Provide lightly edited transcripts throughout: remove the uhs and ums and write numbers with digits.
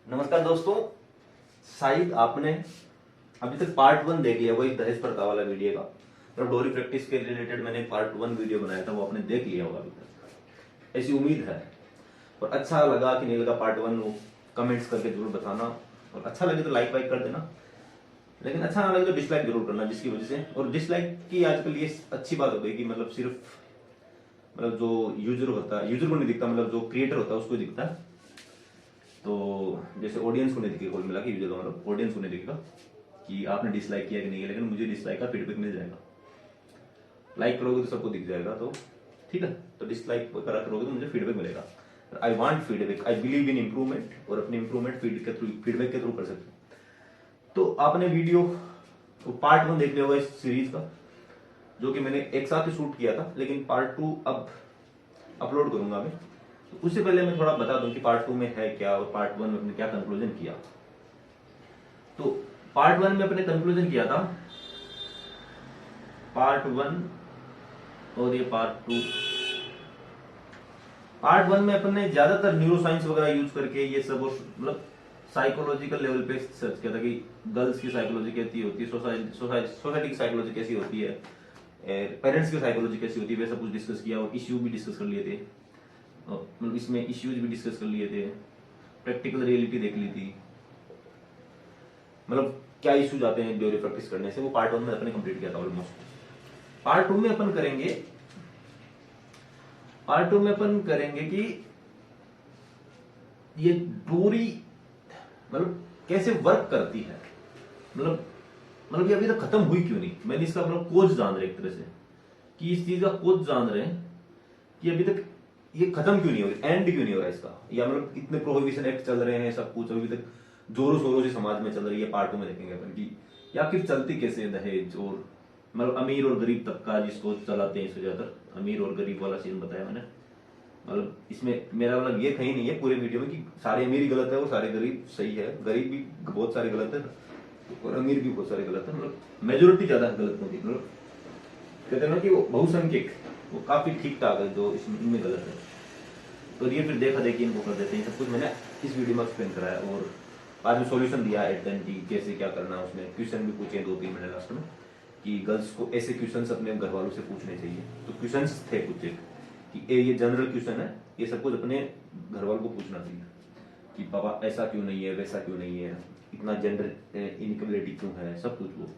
नमस्कार दोस्तों, शायद आपने अभी तक पार्ट 1 देख लिया, वही दहेज प्रथा वाला वीडियो का। मतलब डोरी प्रैक्टिस के रिलेटेड मैंने पार्ट 1 वीडियो बनाया था, वो आपने देख लिया होगा अभी तक, ऐसी उम्मीद है। और अच्छा लगा कि नहीं लगा पार्ट 1 वो कमेंट्स करके जरूर बताना, और अच्छा लगे तो लाइक वाइक कर देना, लेकिन अच्छा ना लगे तो डिसलाइक जरूर करना, जिसकी वजह से। और डिसलाइक की आजकल ये अच्छी बात हो गई कि मतलब सिर्फ मतलब जो यूजर होता है, यूजर को नहीं दिखता, मतलब जो क्रिएटर होता है उसको दिखता है। तो जैसे ऑडियंस को नहीं दिखेगा, कुल मिला के यूजर का मतलब ऑडियंस को नहीं दिखेगा कि आपने डिसलाइक किया कि नहीं है, लेकिन मुझे डिसलाइक का फीडबैक मिल जाएगा। लाइक करोगे तो सबको दिख जाएगा, तो ठीक है। तो डिसलाइक करा करोगे तो मुझे फीडबैक मिलेगा। I want feedback, I believe in improvement, और अपनी इम्प्रूवमेंट फीडबैक के थ्रू कर सकते हैं। तो आपने वीडियो पार्ट 1 देख लिया होगा इस सीरीज का, जो कि मैंने एक साथ ही शूट किया था, लेकिन पार्ट 2 अब अपलोड करूंगा मैं। तो उससे पहले मैं थोड़ा बता दूं कि पार्ट 2 में है क्या, और पार्ट 1 में अपने क्या कंक्लूजन किया। तो पार्ट 1 में अपने कंक्लूजन किया था, पार्ट 1 और ये पार्ट 2। पार्ट 1 में अपने ज्यादातर न्यूरो साइंस वगैरह यूज करके ये सब, मतलब साइकोलॉजिकल लेवल पे सर्च किया था कि गर्ल्स की साइकोलॉजी कैसी होती है, सोसाइटी की साइकोलॉजी कैसी होती है, पेरेंट्स की साइकोलॉजी कैसी होती है, वे सब कुछ डिस्कस किया। और इश्यू भी डिस्कस कर लिए थे, मतलब इसमें इश्यूज भी डिस्कस कर लिए थे, प्रैक्टिकल रियलिटी देख ली थी, मतलब क्या इश्यूज आते हैं ड्यूरी प्रैक्टिस करने से। वो पार्ट 1 में अपने कंप्लीट किया था ऑलमोस्ट। पार्ट 2 में अपन करेंगे, पार्ट 2 में अपन करेंगे कि ये डोरी मतलब कैसे वर्क करती है, मतलब ये अभी तक खत्म हुई क्यों नहीं। मैंने इसका मतलब कोज जान रहे एक तरह से, कि इस चीज का कोज जान रहे हैं कि अभी तक ये खत्म क्यों नहीं हो रही, एंड क्यों नहीं हो रहा इसका, या मतलब इतने प्रोहिबिशन एक्ट चल रहे हैं, सब कुछ अभी तक जोरों शोरों से समाज में चल रही है। पार्ट 2 में देखेंगे अपन की, या फिर चलती कैसे है दहेज, और मतलब अमीर और गरीब तबका जिसको चलाते हैं इससे ज्यादा, अमीर और गरीब वाला सीन बताया मैंने। मतलब इसमें मेरा मतलब ये कहीं नहीं है पूरे वीडियो में कि सारे अमीर ही गलत है और सारे गरीब सही है, गरीब भी बहुत सारे गलत है और अमीर भी बहुत सारे गलत है, मतलब मेजोरिटी ज्यादा गलत होती है। मतलब कहते हैं ना कि वो बहुसंख्यक वो काफी ठीक ठाक है, जो इनमें गलत है। तो ये फिर देखा देखी इनको कर देते हैं, सब कुछ मैंने इस वीडियो में एक्सप्लेन कराया, और बाद में सॉल्यूशन दिया एट द एंड कि कैसे क्या करना है। उसमें क्वेश्चन भी पूछे 2-3 मैंने लास्ट में, कि गर्ल्स को ऐसे क्वेश्चंस अपने घर वालों से पूछने चाहिए। तो क्वेश्चंस थे कुछ एक, कि ये जनरल क्वेश्चन है, ये सब कुछ अपने घर वालों को पूछना चाहिए कि पापा ऐसा क्यों नहीं है, वैसा क्यों नहीं है, इतना जेंडर इनइक्वालिटी क्यों है, सब कुछ वो।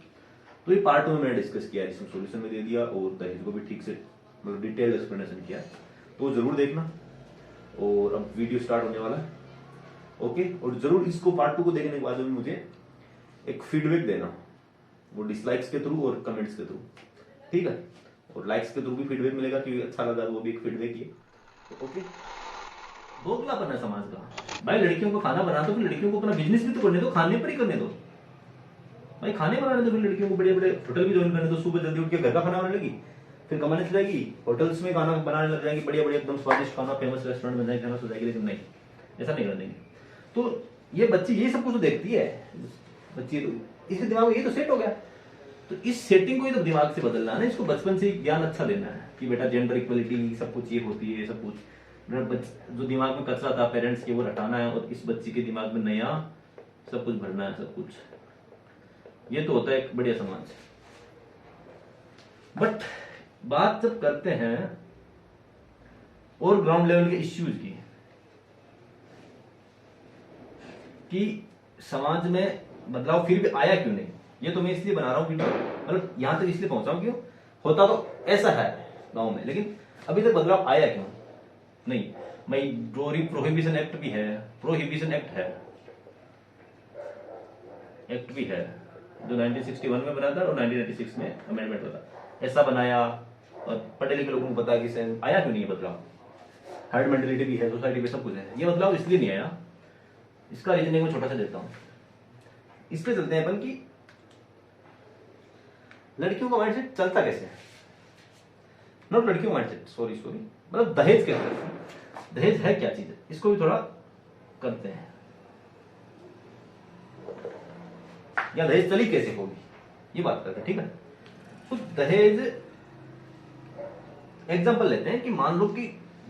तो ये पार्ट 2 में मैंने डिस्कस किया, जिसमें सॉल्यूशन में दे दिया, और दहेज को भी ठीक से मतलब डिटेल्ड एक्सप्लेनेशन किया। तो जरूर देखना। और अब वीडियो स्टार्ट होने वाला है, ओके। और जरूर इसको पार्ट 2 को देखने के बाद में मुझे एक फीडबैक देना, वो डिसलाइक्स के थ्रू और कमेंट्स के थ्रू, ठीक है। और लाइक्स के थ्रू भी फीडबैक मिलेगा कि अच्छा लगा, वो भी एक फीडबैक ही है, तो ओके। दोगलापन है समाज का भाई। लड़कियों को खाना बना दो, फिर लड़कियों को अपना बिजनेस भी तो करने दो, खाने पर ही करने दो भाई। खाने बनाने दो, फिर लड़कियों को बड़े बड़े होटल भी ज्वाइन करने दो, सुबह जल्दी उठ के घर का खाना बनाने लगी, फिर कमाने चल जाएगी, होटल्स में खाना बनाने लग जाएंगे, बढ़िया बढ़िया एकदम स्वादिष्ट खाना, फेमस रेस्टोरेंट बन जाएगी, फेमस हो जाएगी। लेकिन नहीं, ऐसा नहीं कर देंगे। तो ये बच्ची ये सब कुछ तो देखती है बच्ची, तो इसके दिमाग में ये तो सेट हो गया। तो इस सेटिंग को ही तो दिमाग से बदलना है ना, इसको बचपन से ज्ञान अच्छा देना है कि बेटा जेंडर इक्वलिटी सब कुछ ये होती है, सब कुछ जो दिमाग में कचरा था पेरेंट्स के वो हटाना है, और इस बच्ची के दिमाग में नया सब कुछ भरना है, सब कुछ। ये तो होता है एक बढ़िया समाज। बट बात जब करते हैं और ग्राउंड लेवल के इश्यूज की, कि समाज में बदलाव फिर भी आया क्यों नहीं, ये तो मैं इसलिए बना रहा हूं वीडियो, मतलब यहां तक इसलिए पहुंचा हूं क्यों, होता तो ऐसा है गांव में, लेकिन अभी तक बदलाव आया क्यों नहीं। भाई डोरी प्रोहिबिशन एक्ट भी है, प्रोहिबिशन एक्ट भी है, जो 1961 में बना था और 1996 में अमेंडमेंट होता, ऐसा बनाया। और पढ़े लिखे लोगों को पता है कि आया क्यों नहीं है बदलाव। हार्ड मेंटेलिटी भी है सोसाइटी में, सब कुछ है, ये बदलाव इसलिए नहीं आया। इसका रीजनिंग में छोटा सा देता हूं। इस पे चलते हैं अपन की लड़कियों का माइंडसेट चलता कैसे है, नॉट लड़कियों का माइंडसेट, सॉरी मतलब दहेज कैसे, दहेज है क्या चीज है, इसको भी थोड़ा करते हैं, या दहेज चली कैसे होगी ये बात करते हैं, ठीक है। तो दहेज एग्जांपल लेते हैं कि मान लो कि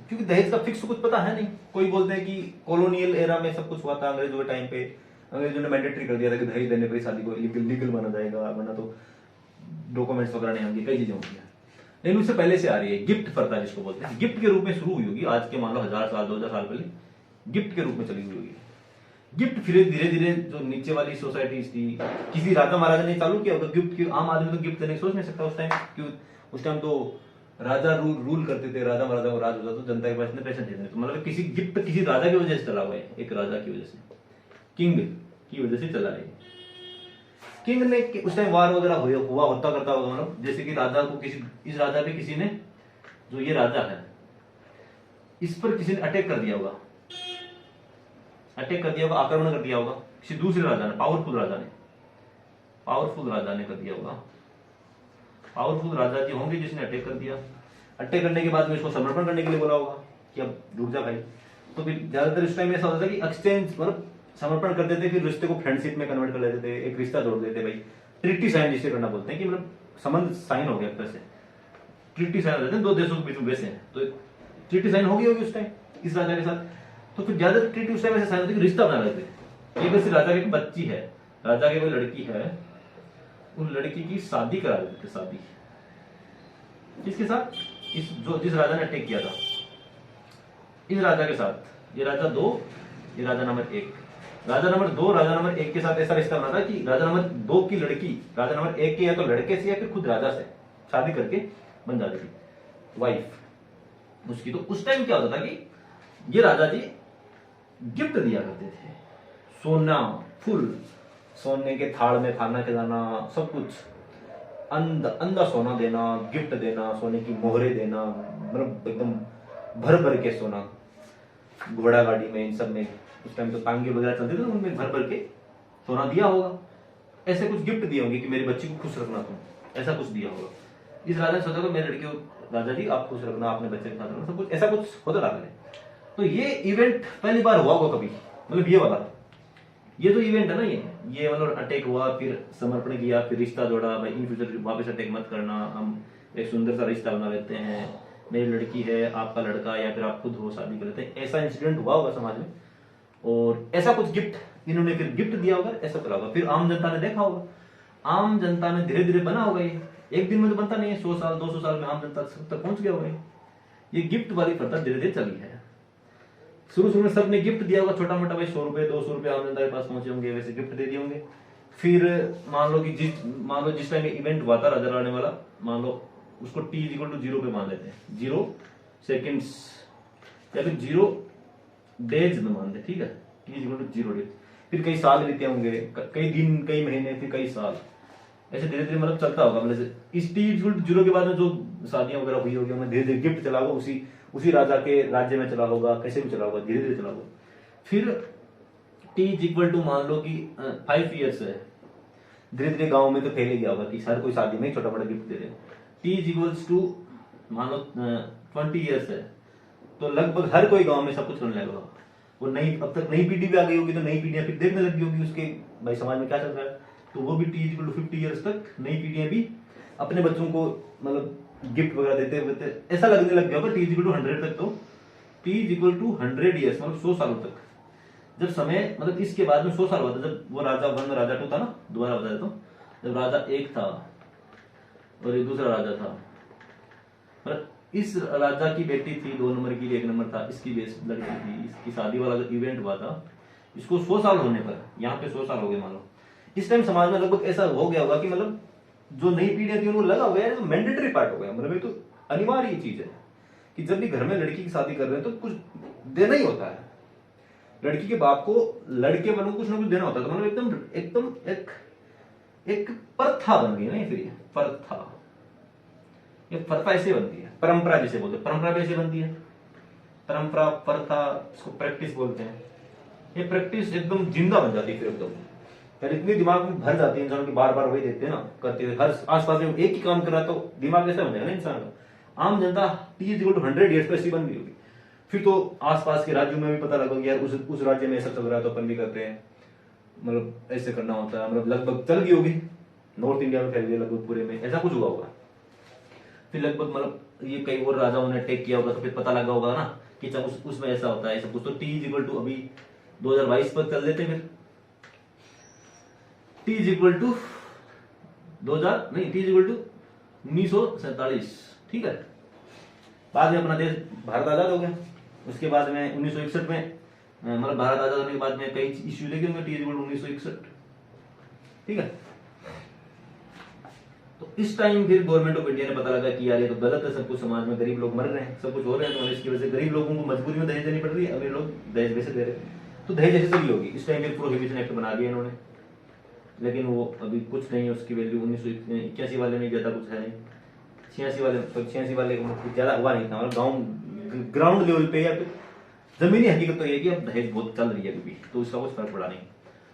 क्योंकि दहेज का फिक्स कुछ पता है नहीं। कोई बोलते हैं कि कॉलोनियल एरा में सब कुछ हुआ था, अंग्रेजों के टाइम पे अंग्रेजों ने मैंडेटरी कर दिया था कि दहेज देने पर शादी को लीगल माना जाएगा, वरना तो डॉक्यूमेंट्स वगैरह नहीं होंगे, कई चीजें होंगी। लेकिन उससे पहले से आ रही है गिफ्ट प्रथा जिसको बोलते हैं, गिफ्ट के रूप में शुरू हुई होगी आज के मान लो 1000 साल 2000 साल पहले गिफ्ट के रूप में चली हुई होगी। गिफ्ट फिर धीरे धीरे जो नीचे वाली सोसाइटीज थी, किसी राजा महाराजा ने चालू किया होगा गिफ्ट की। आम आदमी तो गिफ्ट देने की सोच नहीं सकता उस टाइम, क्यों उस टाइम तो राजा रूल करते थे, राजा महाराजा को राज होता तो जनता के पास इतने पैसे थे। तो मतलब किसी गिफ्ट किसी राजा की वजह से चला हुआ है, एक राजा की वजह से, किंग की वजह से चला है। किंग ने उस टाइम वार वगैरह हुआ होता करता होगा, मतलब जैसे कि राजा को किसी, इस राजा पे किसी ने, जो ये राजा है इस पर किसी ने अटैक कर दिया होगा, आक्रमण कर दिया होगा किसी दूसरे राजा ने, पावरफुल राजा ने कर दिया होगा। पावरफुल राजा जी होंगे जिसने अटैक कर दिया। अटैक करने के बाद में इसको समर्पण करने के लिए बोला होगा कि अब रुक जा भाई। तो फिर ज्यादातर इस टाइम ऐसा होता था कि एक्सचेंज, मतलब समर्पण कर देते, फिर रिश्ते को फ्रेंडशिप में कन्वर्ट कर लेते थे, एक रिश्ता जोड़ देते भाई। ट्रिटी साइन जिसे करना बोलते हैं कि मतलब संबंध साइन हो गया एक तरह से, ट्रिटी साइन हो जाते हैं दो देशों के बीच में वैसे हैं। तो ट्रिटी साइन होगी उस टाइम इस राजा के साथ। तो फिर ज्यादातर ट्रिटी उस टाइम ऐसे साइन होती है, रिश्ता बना लेते। एक वैसे राजा की एक बच्ची है, राजा की कोई लड़की है, उन लड़की की शादी करा देते थे। शादी किसके साथ? जिस राजा ने अटैक किया था, इस राजा के साथ। ये राजा 2, ये राजा नंबर 1। राजा नंबर 2 राजा नंबर 1 के साथ ऐसा रिश्ता बना था कि राजा नंबर 2 की लड़की राजा नंबर 1 के या तो लड़के से या फिर खुद राजा से शादी करके बन जाती थी वाइफ उसकी। तो उस टाइम क्या होता था कि ये राजा जी गिफ्ट दिया करते थे, सोना, फुल सोने के थाल में खाना खिलाना, सब कुछ अंधा सोना देना, गिफ्ट देना, सोने की मोहरे देना, मतलब एकदम भर भर के सोना। घोड़ा गाड़ी में, इन सब में उस टाइम तो तांगे वगैरह चलते थे, उनमें भर भर के सोना दिया होगा। ऐसे कुछ गिफ्ट दिए होंगे कि मेरी बच्ची को खुश रखना, तुम ऐसा कुछ दिया होगा। इस राजा ने सोचा कि मेरी लड़की को राजा जी आप खुश रखना, अपने बच्चे के साथ रखना, सब कुछ ऐसा कुछ होता रहा है। तो ये इवेंट पहली बार हुआ होगा कभी, मतलब ये वाला, ये जो इवेंट है ना, ये मतलब अटैक हुआ, फिर समर्पण किया, फिर रिश्ता जोड़ा भाई, इन फ्यूचर वापस अटैक मत करना, हम एक सुंदर सा रिश्ता बना लेते हैं, मेरी लड़की है, आपका लड़का, या फिर आप खुद हो, शादी कर लेते हैं। ऐसा इंसिडेंट हुआ होगा समाज में, और ऐसा कुछ गिफ्ट इन्होंने फिर गिफ्ट दिया होगा, ऐसा चला होगा। फिर आम जनता ने देखा होगा, आम जनता ने धीरे धीरे बना होगा। ये एक दिन में तो बनता नहीं है, 100 साल 200 साल में आम जनता तक पहुंच गया होगा। ये गिफ्ट वाली प्रथा धीरे धीरे चली है। शुरू में सबने गिफ्ट दिया होगा, छोटा मोटा भाई, 100 रुपए 200 रुपए आम जनता के पास पहुंचे होंगे, वैसे गिफ्ट दे दिए होंगे। फिर मान लो जिस टाइम इवेंट हुआ था राजा रानी वाला, मान लो उसको T=0 पे मान लेते हैं, 0 सेकेंड्स या फिर 0 डेज में मान लेते, ठीक है, T=0 डेज। फिर कई साल बीते होंगे, कई दिन, कई महीने, फिर कई साल, ऐसे धीरे धीरे मतलब चलता होगा। मतलब इस T=0 के बाद में जो शादियां वगैरह हुई होगी, उनमें धीरे धीरे गिफ्ट चला होगा, उसी राजा के राज्य में चला होगा, कैसे भी चला होगा, धीरे धीरे चला होगा। फिर T= मान लो कि 5 ईयर्स है, धीरे धीरे गांव में तो फैल गया होगा कि हर कोई शादी में छोटा बड़ा गिफ्ट दे रहे। T= मान लो 20 ईयर्स है, तो लगभग हर कोई गांव में सब कुछ करने लगा। वो अब तक नई पीढ़ी भी आ गई होगी, तो नई पीढ़ियां फिर देखने लगी होगी उसके भाई समाज में क्या चल रहा है, तो वो भी T=50 ईयर्स तक नई पीढ़ियां भी अपने बच्चों को मतलब गिफ्ट वगैरह देते हुए ऐसा लगने लग गया होगा। T=100 तक, तो T=100 ईयर्स मतलब 100 सालों तक। जब समय मतलब इसके बाद में 100 साल हुआ था, जब वो राजा 1 राजा 2 था ना, दोबारा बता देता हूँ। जब राजा 1 था और ये दूसरा राजा था, मतलब इस राजा की बेटी थी 2 नंबर की, 1 नंबर था, इसकी लड़की थी, इसकी शादी वाला जो इवेंट हुआ था, इसको 100 साल होने पर, यहाँ पे 100 साल हो गए मान लो। इस टाइम समाज में लगभग ऐसा हो गया होगा कि मतलब जो नई पीढ़ियां थी उनको लगा हुआ है, तो मैंडेटरी पार्ट हो गया, मतलब ये तो अनिवार्य चीज है कि जब भी घर में लड़की की शादी कर रहे हैं तो कुछ देना ही होता है। लड़की के बाप को लड़के वालों को कुछ ना कुछ देना होता है, तो मतलब एकदम एक प्रथा बन गई ना, फिर ये प्रथा ऐसे बनती है, परंपरा जिसे बोलते हैं, परंपरा भी ऐसे बनती है, परंपरा, प्रथा, इसको प्रैक्टिस बोलते हैं। ये प्रैक्टिस एकदम जिंदा बन जाती है फिर एकदम, यार इतनी दिमाग में भर जाती है इंसान की, बार बार वही देखते हैं ना, करते हैं हर आसपास में एक ही काम कर रहा है, तो दिमाग ऐसा हो जाएगा ना इंसान का। आम जनता T=100 ईयर्स पर ऐसी बन गई होगी। फिर तो आसपास के राज्यों में भी पता लगा कि यार उस राज्य में ऐसा चल रहा है, तो अपन भी करते हैं, मतलब ऐसे करना होता है, मतलब लगभग चल गई होगी, नॉर्थ इंडिया में फैल गई लगभग पूरे में, ऐसा कुछ हुआ होगा। फिर लगभग मतलब ये कई और राजाओं ने टेक किया होगा तो फिर पता लगा होगा ना कि जब उसमें ऐसा होता है सब कुछ। तो टी इज इक्वल टू अभी 2022 पर चल देते फिर टी इज इक्वल टू 2000 नहीं टी इज इक्वल टू 1947। ठीक है, बाद में अपना देश भारत आजाद हो गया। उसके बाद में 1961 में मतलब भारत आजाद होने के बाद में कई इश्यू लेके होंगे टी इज इक्वल टू 1961। ठीक है, तो इस टाइम फिर गवर्नमेंट ऑफ इंडिया ने पता लगा कि यार ये तो गलत है, सब कुछ समाज में गरीब लोग मर रहे हैं, सब कुछ हो रहे हैं, तो इसकी वजह से गरीब लोगों को मजबूरी में दहेज देनी पड़ रही है, अमीर लोग दहेज वैसे दे रहे हैं, तो दहेज ऐसे चली होगी। इस टाइम फिर प्रोहिबिशन एक्ट बना दिया इन्होंने, लेकिन वो अभी कुछ नहीं है, उसकी वैल्यू 1981 वाले में ज्यादा कुछ है नहीं, 86 वाले कुछ ज्यादा हुआ नहीं था। मतलब गाँव ग्राउंड लेवल पे या फिर जमीनी हकीकत तो ये कि अब दहेज बहुत चल रही है अभी भी, तो उसका कुछ फर्क पड़ा नहीं।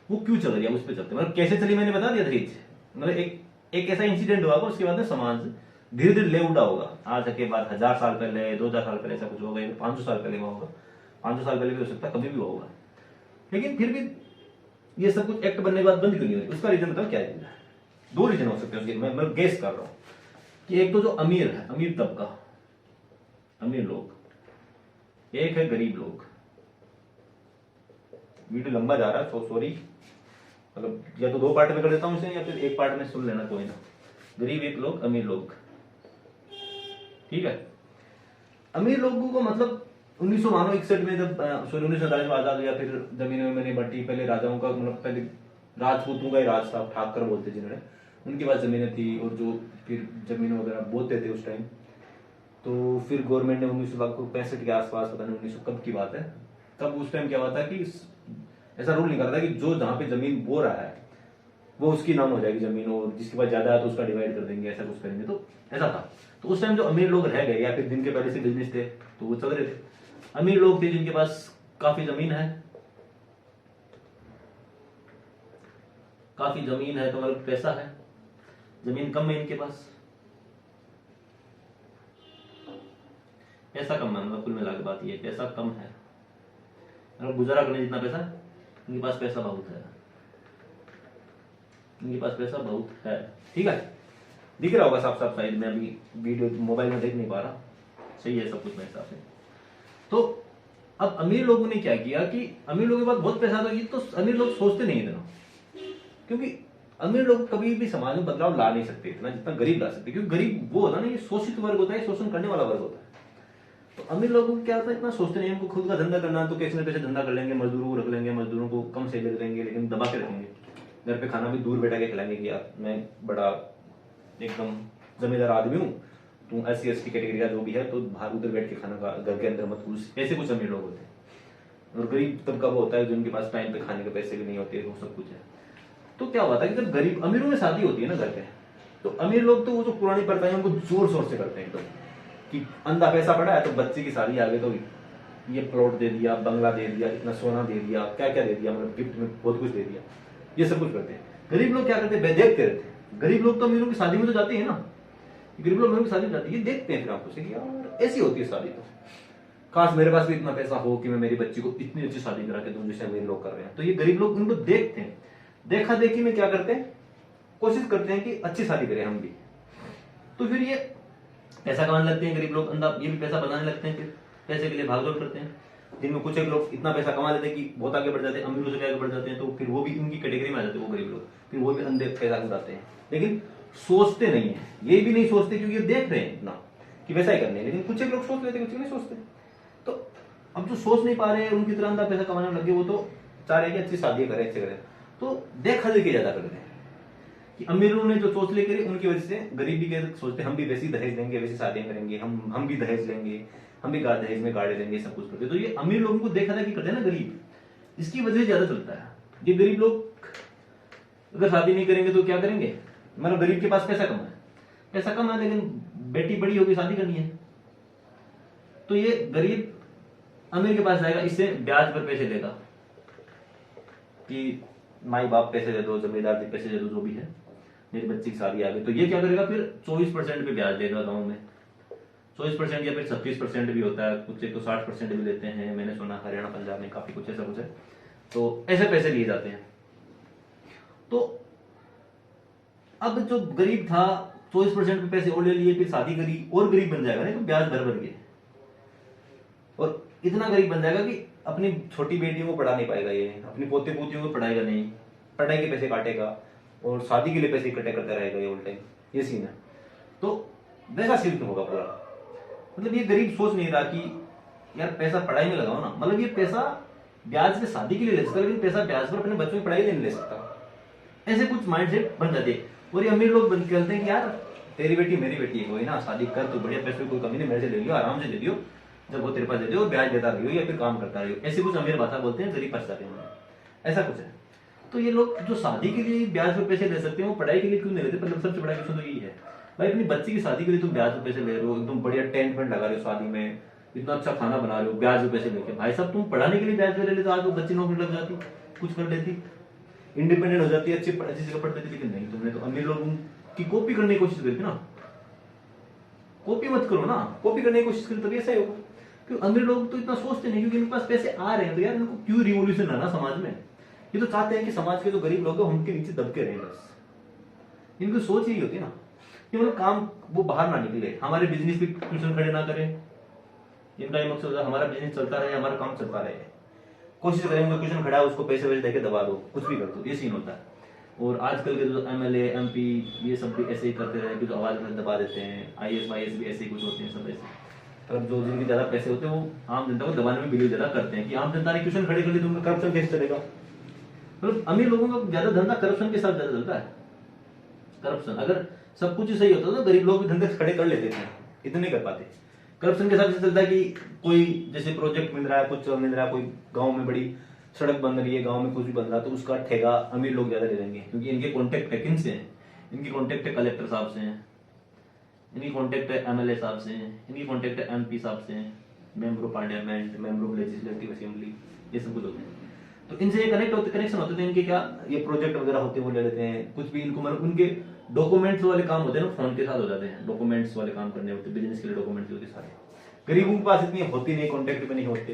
वो क्यों चल रही है उस पर चलते, मतलब कैसे चली मैंने बता दिया दहेज। मतलब एक ऐसा इंसिडेंट हुआ उसके बाद में समाज धीरे धीरे ले उठा होगा। आज के बाद 1000 साल पहले 2000 साल पहले ऐसा कुछ होगा, 500 साल पहले हुआ होगा, 500 साल पहले भी हो सकता है, कभी भी होगा। लेकिन फिर भी ये सब कुछ एक्ट बनने के बाद बंद क्यों नहीं हुई, उसका रीजन बताओ क्या है। 2 रीजन हो सकते हैं उसके, मैं गेस कर रहा हूँ कि एक तो जो अमीर है, अमीर तबका, अमीर लोग, एक है गरीब लोग। वीडियो लंबा जा रहा है तो सॉरी, मतलब या तो 2 पार्ट में कर देता हूं इसे, या फिर एक पार्ट में सुन लेना, कोई ना। गरीब एक लोग, अमीर लोग। ठीक है, अमीर लोगों को मतलब 1961 में जब 1947 में आजाद हुआ, फिर जमीनें मैंने बंटी, पहले राजाओं का मतलब पहले राजपूतों का ही राज था, ठाकर बोलते जिन्होंने, उनके पास जमीनें थी, और जो फिर जमीन वगैरह बोते थे उस टाइम। तो फिर गवर्नमेंट ने 1965 के आसपास, पता नहीं 1900 कब की बात है, तब उस टाइम क्या हुआ था कि ऐसा रूल निकाला था कि जो जहां पे जमीन बो रहा है वो उसकी नाम हो जाएगी जमीन, और जिसके पास ज्यादा है तो उसका डिवाइड कर देंगे, ऐसा कुछ करेंगे। तो ऐसा था। तो उस टाइम जो अमीर लोग रह गए, या फिर जिनके पहले से बिजनेस थे तो वो चल रहे थे, अमीर लोग थे जिनके पास काफी जमीन है, काफी जमीन है, तो मतलब पैसा है, जमीन कम है इनके पास, पैसा कम है, मतलब कुल मिला के बात ये, पैसा कम है, मतलब गुजारा करने जितना पैसा इनके पास, पैसा बहुत है, इनके पास पैसा बहुत है। ठीक है, दिख रहा होगा साफ साफ, शायद मैं अभी वीडियो मोबाइल में देख नहीं पा रहा, सही है सब कुछ मेरे हिसाब से। तो अब अमीर लोगों ने क्या किया कि अमीर लोगों के पास बहुत पैसा, तो ये तो अमीर लोग सोचते नहीं इतना, क्योंकि अमीर लोग कभी भी समाज में बदलाव ला नहीं सकते इतना जितना गरीब ला सकते, क्योंकि गरीब वो होता है ना, ये शोषित वर्ग होता है, शोषण करने वाला वर्ग होता है। तो अमीर लोगों को क्या होता है, इतना सोचते नहीं, उनको खुद का धंधा करना, तो कैसे न कैसे धंधा कर लेंगे, मजदूरों को रख लेंगे, मजदूरों को कम सैलरी देंगे, लेकिन दबा के रखेंगे, घर पे खाना भी दूर बैठा के खिलाएंगे कि यार मैं बड़ा एकदम जमींदार आदमी हूँ, तू SC ST कैटेगरी का जो भी है, तो बाहर उधर बैठ के खाना खा, घर के अंदर मत घुस। ऐसे कुछ अमीर लोग होते हैं। और गरीब तबका वो होता है जिनके पास टाइम पे खाने के पैसे भी नहीं होते, वो सब कुछ है। तो क्या हुआ था कि जब गरीब अमीरों में शादी होती है ना घर पे, तो अमीर लोग तो वो जो पुरानी प्रथा है उनको जोर शोर से करते हैं एकदम, कि अंधा पैसा पड़ा है तो बच्चे की शादी आ गई तो ये प्लॉट दे दिया, बंगला दे दिया, इतना सोना दे दिया, क्या क्या दे दिया, मतलब गिफ्ट में बहुत कुछ दे दिया, ये सब कुछ करते हैं। गरीब लोग क्या करते हैं, देखते रहते हैं। गरीब लोग तो अमीरों की शादी में तो जाते हैं ना, गरीब लोग अमीरों की शादी में जाते हैं, ये देखते हैं फिर आपको से कि यार ऐसी होती है शादी, तो काश मेरे पास भी इतना पैसा हो कि मैं मेरी बच्ची को इतनी अच्छी शादी करा के दूं जैसे अमीर लोग कर रहे हैं। तो ये गरीब लोग उनको देखते हैं, देखा देखी में क्या करते हैं, कोशिश करते हैं कि अच्छी शादी करें हम भी। तो फिर ये पैसा कमाने लगते हैं गरीब लोग, अंधा ये भी पैसा बनाने लगते हैं, फिर पैसे के लिए भागदौड़ करते हैं। जिनमें कुछ एक लोग इतना पैसा कमा लेते हैं कि बहुत आगे बढ़ जाते हैं, अमीरों से भी आगे बढ़ जाते हैं, तो फिर वो भी उनकी कैटेगरी में आ जाते हैं, वो गरीब लोग, फिर वो भी अंधे पैसा उड़ाते हैं, लेकिन सोचते नहीं है, ये भी नहीं सोचते क्योंकि देख रहे हैं इतना कि वैसा ही करने है। लेकिन कुछ एक लोग सोच लेते हैं, कुछ नहीं सोचते। तो अब जो सोच नहीं पा रहे हैं उनकी तरह अंधा पैसा कमाने लगे, वो तो चाह रहे हैं कि अच्छी शादी करें, अच्छे करें, तो देखा देखी ज्यादा कर रहे हैं कि अमीरों ने जो सोच ले करी उनकी वजह से गरीबी के सोचते हम भी वैसी दहेज देंगे, वैसी शादियां करेंगे, हम भी दहेज लेंगे, हम भी दहेज में गाड़ी लेंगे, सब कुछ करते। तो ये अमीर लोगों को देखा देखी करते हैं ना गरीब, इसकी वजह से ज्यादा चलता है। ये गरीब लोग अगर शादी नहीं करेंगे तो क्या करेंगे, मतलब गरीब के पास पैसा कम है, पैसा कम है, लेकिन बेटी बड़ी होगी शादी करनी है, तो ये गरीब अमीर के पास जाएगा, इससे ब्याज पर पैसे लेगा कि माई बाप पैसे दे दो, जमींदार पैसे दे दो, जो भी है, मेरी बच्ची की शादी आ गई। तो ये क्या करेगा, फिर 24% पे ब्याज देगा गाँव में, 24% या फिर 36% भी होता है, कुछ एक तो 60% भी लेते हैं, मैंने सुना हरियाणा पंजाब में काफी कुछ ऐसा कुछ है। तो ऐसे पैसे लिए जाते हैं। तो अब जो गरीब था 24% पे पैसे और ले लिए, फिर शादी करी और गरीब बन जाएगा, नहीं तो ब्याज भर भर के, और इतना गरीब बन जाएगा कि अपनी छोटी बेटियों को पढ़ा नहीं पाएगा, ये अपनी पोते पोतियों को पढ़ाएगा नहीं, पढ़ाई के पैसे काटेगा और शादी के लिए पैसे इकट्ठे करता रहेगा ये उल्टे, ये सीन है। तो वैसा सीन होगा पूरा। मतलब ये गरीब सोच नहीं रहा कि यार पैसा पढ़ाई में लगाओ ना, मतलब ये पैसा ब्याज पे शादी के लिए ले सकता है, लेकिन पैसा ब्याज पर अपने बच्चों की पढ़ाई नहीं ले सकता। ऐसे कुछ माइंडसेट बन जाते हैं। और ये अमीर लोग बन कहते हैं कि यार तेरी बेटी मेरी बेटी है, कोई ना शादी कर, तो बढ़िया पैसे कोई कमी नहीं, मेरे से ले लियो, आराम से ले लियो, जब वो तेरे पास दे दो ब्याज देता रहियो या फिर काम करता रहियो। ऐसे कुछ अमीर भाषा बोलते हैं, गरीब पछताते हैं, ऐसा कुछ है। तो ये लोग जो शादी के लिए ब्याज पर पैसे ले सकते हैं, वो पढ़ाई के लिए क्यों नहीं लेते? मतलब सबसे बड़ा क्वेश्चन तो यही है भाई, अपनी बच्ची की शादी के लिए तुम ब्याज पर पैसे ले रहे हो, एकदम बढ़िया टेंट वेंट लगा रहे हो शादी में, इतना अच्छा खाना बना रहे हो, ब्याज पे पैसे लेके। भाई साहब तुम पढ़ाने के लिए ब्याज पे ले लेते, आज वो बच्ची नौकरी लग जाती, कुछ कर लेती, इंडिपेंडेंट हो जाती, अच्छी जगह पढ़ लेती। लेकिन नहीं, तुमने तो अमीर लोगों की कॉपी करने की कोशिश करी थी ना। कॉपी मत करो ना, कॉपी करने की कोशिश करी तभी ऐसा ही होगा। क्योंकि अमीर लोग तो इतना सोचते नहीं, क्योंकि इनके पास पैसे आ रहे हैं, तो यार इनको क्यों रिवोल्यूशन लाना समाज में? ये तो चाहते हैं कि समाज के जो गरीब लोग हैं उनके नीचे दबके रहे, बस इनकी सोच यही होती है ना कि मतलब काम वो बाहर ना निकले, हमारे बिजनेस पे ट्यूशन खड़े ना करें। इनका ये मकसद होता है हमारा बिजनेस चलता रहे, हमारा काम चलता रहे, कोशिश करेंगे ट्यूशन खड़ा है उसको पैसे वैसे देके दबा दो, कुछ भी कर दो, ये सीन होता है। और आजकल के जो एमएलए एमपी ये सब भी ऐसे ही करते रहे कि जो आवाज में दबा देते हैं, आईएएस वाईएएस भी ऐसे ही कुछ होते हैं, सब ऐसे। मतलब जो जिनके ज्यादा पैसे होते हैं वो आम जनता को दबाने में बिलीव ज्यादा करते हैं कि आम जनता ने ट्यूशन खड़े कर ली तो उनका करप्शन कैसे चलेगा। मतलब अमीर लोगों का ज्यादा धंधा करप्शन के साथ ज्यादा चलता है। करप्शन, अगर सब कुछ ही सही होता तो गरीब लोग भी धंधे खड़े कर लेते थे, इतने नहीं कर पाते। करप्शन के साथ चलता है कि कोई जैसे प्रोजेक्ट मिल रहा है, कुछ मिल रहा है, कोई गांव में बड़ी सड़क बन रही है, गांव में कुछ भी बन रहा है, तो उसका ठेका अमीर लोग ज्यादा ले लेंगे, क्योंकि इनके कॉन्टेक्ट है किन से हैं? इनकी कॉन्टेक्ट है कलेक्टर साहब से हैं, इनकी कॉन्टेक्ट है एमएलए साहब से हैं, इनकी कॉन्टेक्ट है एमपी साहब से हैं, member of parliament, member of legislative assembly, ये सब कुछ होते हैं। तो इनसे ये कनेक्शन होते थे इनके, क्या ये प्रोजेक्ट वगैरह होते हैं वो ले लेते हैं, कुछ भी इनको मतलब उनके डॉक्यूमेंट्स वाले काम होते हैं ना, फोन के साथ हो जाते हैं, डॉक्यूमेंट्स वाले काम करने होते हैं, बिजनेस के लिए डॉक्यूमेंट्स होते सारे। गरीबों के पास इतनी होती नहीं, कॉन्टेक्ट में नहीं होते,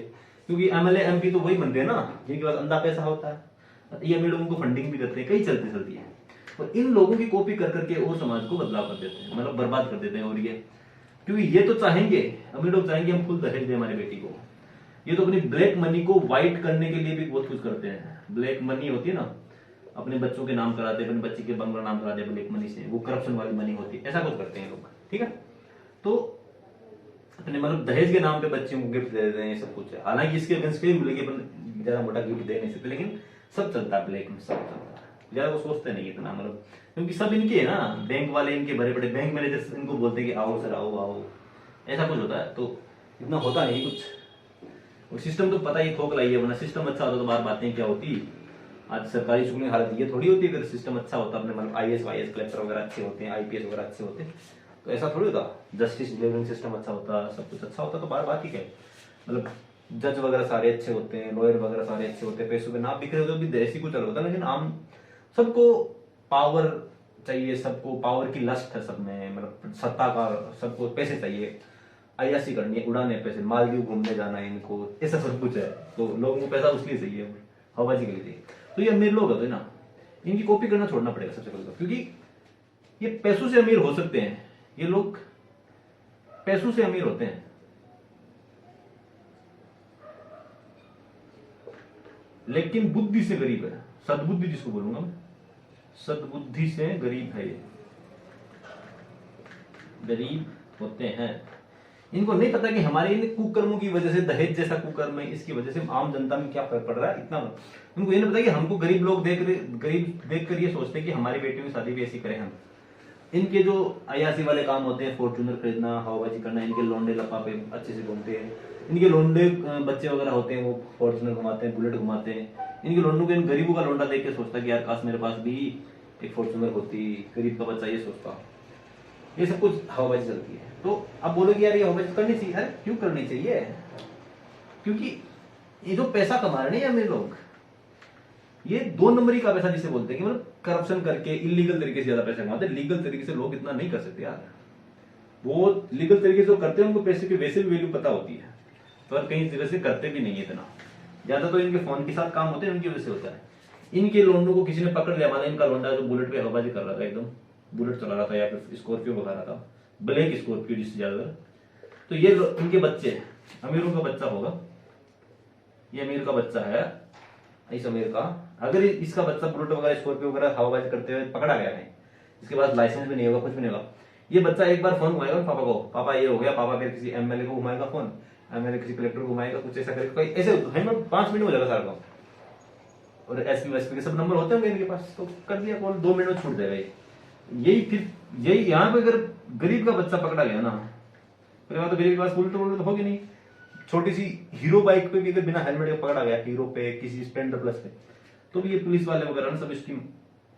क्योंकि एमएलए एमपी तो वही बनते हैं ना जिनके पास अंधा पैसा होता है। ये अमीर लोगों को फंडिंग भी करते हैं, कई चलती है, और इन लोगों की कॉपी कर करके और समाज को बदलाव कर देते हैं, मतलब बर्बाद कर देते हैं। और ये क्योंकि ये तो चाहेंगे, अमीर लोग चाहेंगे हम फुल दहेज दें हमारी बेटी को, ये तो अपनी ब्लैक मनी को व्हाइट करने के लिए भी बहुत कुछ करते हैं। ब्लैक मनी होती है ना, अपने बच्चों के नाम कराते हैं, अपने बच्चे के बंगला नाम कराते हैं ब्लैक मनी से, वो करप्शन वाली मनी होती है, ऐसा कुछ करते हैं लोग, ठीक है। तो अपने मतलब दहेज के नाम पे बच्चों को गिफ्ट दे देते हैं, ये सब कुछ है। हालांकि इसके अगेंस्ट कई बोलेंगे अपन ज्यादा मोटा गिफ्ट दे नहीं सकते, लेकिन सब चलता है ब्लैक में, सब चलता है, ज्यादा वो सोचते नहीं इतना, मतलब क्योंकि सब इनके है ना, बैंक वाले इनके बड़े बड़े बैंक मैनेजर इनको बोलते हैं कि आओ सर आओ आओ, ऐसा कुछ होता है। तो इतना होता नहीं कुछ, और सिस्टम तो पता ही खोखला ही है, वरना सिस्टम अच्छा होता तो बार बातें क्या होती। आज सरकारी स्कूल की हालत ये थोड़ी होती है, अगर सिस्टम अच्छा होता, अपने मतलब आईएएस वाईएएस कलेक्टर वगैरह अच्छे होते हैं, आईपीएस वगैरह अच्छे होते, तो ऐसा थोड़ी होता। जस्टिस डिलीवरिंग सिस्टम अच्छा होता, सब कुछ अच्छा होता तो बार बात ही क्या, मतलब जज वगैरह सारे अच्छे होते हैं, लॉयर वगैरह सारे अच्छे होते हैं, पैसों के नाम बिखरे होते भी देश ही कुछ अलग होता है। लेकिन आम सबको पावर चाहिए, सबको पावर की लस्ट है सब में, मतलब सत्ता का, सबको पैसे चाहिए, अयासी करनी है, उड़ाने पैसे, मालदीव घूमने जाना है इनको, ऐसा सब कुछ है। तो लोगों को पैसा उसके लिए चाहिए, हवाबाजी के लिए चाहिए। तो ये अमीर लोग होते हैं ना, इनकी कॉपी करना छोड़ना पड़ेगा सबसे पहले तो, क्योंकि ये पैसों से अमीर हो सकते हैं, ये लोग पैसों से अमीर होते हैं, लेकिन बुद्धि से गरीब है। सद्बुद्धि जिसको बोलूंगा मैं, सद्बुद्धि से गरीब है, ये गरीब होते हैं। इनको नहीं पता कि हमारे इन कुकर्मों की वजह से, दहेज जैसा कुकर्म है, इसकी वजह से आम जनता में क्या फर्क पड़ रहा है, इतना इनको ये नहीं पता कि हमको गरीब लोग गरीब देखकर ये सोचते हैं कि हमारी बेटियों की शादी भी ऐसी करें हम। इनके जो अयासी वाले काम होते हैं, फॉर्च्यूनर खरीदना, हवाबाजी करना, इनके लोंडे लफाफे अच्छे से घूमते हैं, इनके लोंडे बच्चे वगैरह होते हैं, वो फॉर्च्यूनर घुमाते हैं, बुलेट घुमाते हैं। इनके लोंडों के, इन गरीबों का लोंडा देख के सोचता है कि यार काश मेरे पास भी एक फॉर्च्यूनर होती, गरीब का बच्चा ये सोचता। ये सब कुछ हवाबाजी चलती है। तो अब बोलोगे यार ये हवाबाजी करनी चाहिए, अरे क्यों करनी चाहिए? क्योंकि ये जो पैसा कमा रहे हैं अमीर लोग, ये 2 नंबरी का पैसा जिसे बोलते हैं कि मतलब करप्शन करके इलीगल तरीके से ज्यादा पैसा कमाते हैं। लीगल तरीके से लोग इतना नहीं कर सकते यार, वो लीगल तरीके से करते हैं, उनको पैसे की वैसे भी वैल्यू पता होती है, पर कहीं जगह से करते भी नहीं है इतना ज्यादा। तो इनके फोन के साथ काम होते हैं, उनकी वजह से होता है। इनके लोंडों को किसी ने पकड़ लिया, माना इनका लोंडा जो बुलेट पे हवाबाजी कर रहा था एकदम, बुलेट चला रहा था या फिर स्कॉर्पियो भगा रहा था, ब्लैक स्कॉर्पियो जिससे ज्यादातर। तो ये इनके बच्चे, अमीरों का बच्चा होगा, ये अमीर का बच्चा है इस अमीर का। अगर इसका बच्चा बुलेट वगैरह स्कॉर्पियो वगैरह हवाबाजी करते हुए पकड़ा गया है, इसके पास लाइसेंस भी नहीं होगा, कुछ भी नहीं होगा, ये बच्चा एक बार फोन घुमाएगा पापा को, पापा ये हो गया, पापा फिर किसी एमएलए को घुमाएगा फोन, एमएलए किसी कलेक्टर को घुमाएगा, कुछ ऐसा करेगा, कोई ऐसे 5 मिनट हो जाएगा सारा काम। और एसपी वेसपी के सब नंबर होते होंगे इनके पास, तो कर दिया कॉल, 2 मिनट में छूट जाएगा ये। यही यहाँ पे अगर गरीब का बच्चा पकड़ा गया ना, फिर तो गरीब के पास बुलेट तो होगी नहीं, छोटी सी हीरो बाइक पे भी अगर बिना हेलमेट के पकड़ा गया, हीरो पे, किसी स्प्लेंडर प्लस पे, तो भी ये पुलिस वाले वगैरह सब इसकी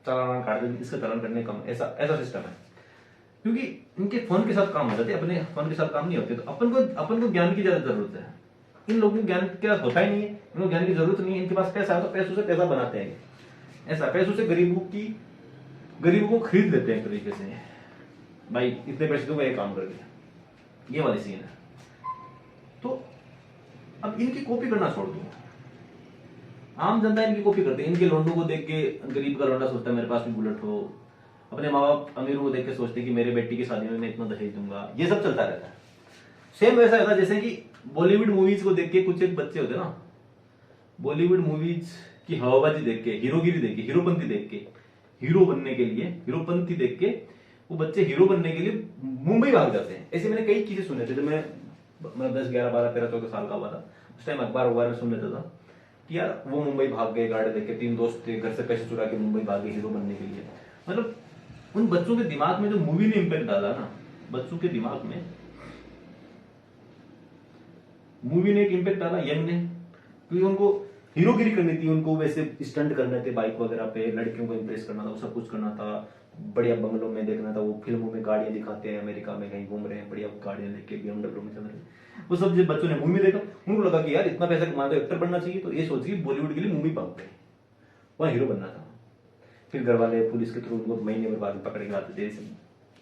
चालान काट देंगे, इसका चालान करने कम, ऐसा सिस्टम है। क्योंकि इनके फोन के साथ काम हो जाते हैं, अपने फोन के साथ काम नहीं होते। तो अपन को ज्ञान की ज्यादा जरूरत है, इन लोगों को ज्ञान क्या होता ही नहीं है, इनको ज्ञान की जरूरत नहीं है। इनके पास पैसा है तो पैसों से पैसा बनाते हैं, ऐसा पैसों से गरीबों को खरीद लेते हैं एक तरीके से, भाई इतने पैसे दूंगा ये काम कर दिया, ये वाली सीन है। तो अब इनकी कॉपी करना छोड़ दो, आम जनता इनकी कॉपी करती है। इनके लोंडों को देख के गरीब का लोंडा सोचता है मेरे पास भी बुलेट हो, अपने माँ बाप अमीरों को देख के सोचते हैं कि मेरे बेटी की शादी में मैं इतना दहेज दूंगा, ये सब चलता रहता है। सेम वैसा होता है जैसे कि बॉलीवुड मूवीज को देख के कुछ एक बच्चे होते ना, बॉलीवुड मूवीज की हवाबाजी देख के, हीरोगिरी देख के, हीरोपंती देख के, हीरो बनने के लिए, हीरोपंती देख के वो बच्चे हीरो बनने के लिए मुंबई भाग जाते हैं। ऐसे मैंने कई चीजें सुने थे जब मैं 10, 11, 12, 13, 14 साल का हुआ था। उस टाइम अखबार में सुन लेता था कि यार वो मुंबई भाग गए, गाड़ी देख के, 3 दोस्त थे, घर से पैसे चुरा के मुंबई भाग गए हीरो बनने के लिए। मतलब उन बच्चों के दिमाग में जो मूवी ने इम्पैक्ट डाला ना, बच्चों के दिमाग में मूवी ने एक इम्पैक्ट डाला, यंग ने, क्योंकि उनको हीरोगिरी करनी थी, उनको वैसे स्टंट करने थे बाइक वगैरह पे, लड़कियों को इंप्रेस करना था, वो सब कुछ करना था, बढ़िया बंगलों में देखना था। वो फिल्मों में गाड़ियां दिखाते हैं, अमेरिका में कहीं घूम रहे हैं, बढ़िया गाड़ियां लेके BMW में चल रहे हैं। वो सब जब बच्चों ने मूवी देखा, उनको लगा कि यार इतना पैसा कमाते एक्टर बनना चाहिए, तो ये सोच के बॉलीवुड के लिए मूवी भाग गए, वहां हीरो बनना था। फिर घर वाले पुलिस के थ्रू उनको महीने में बाद पकड़ के लाते थे,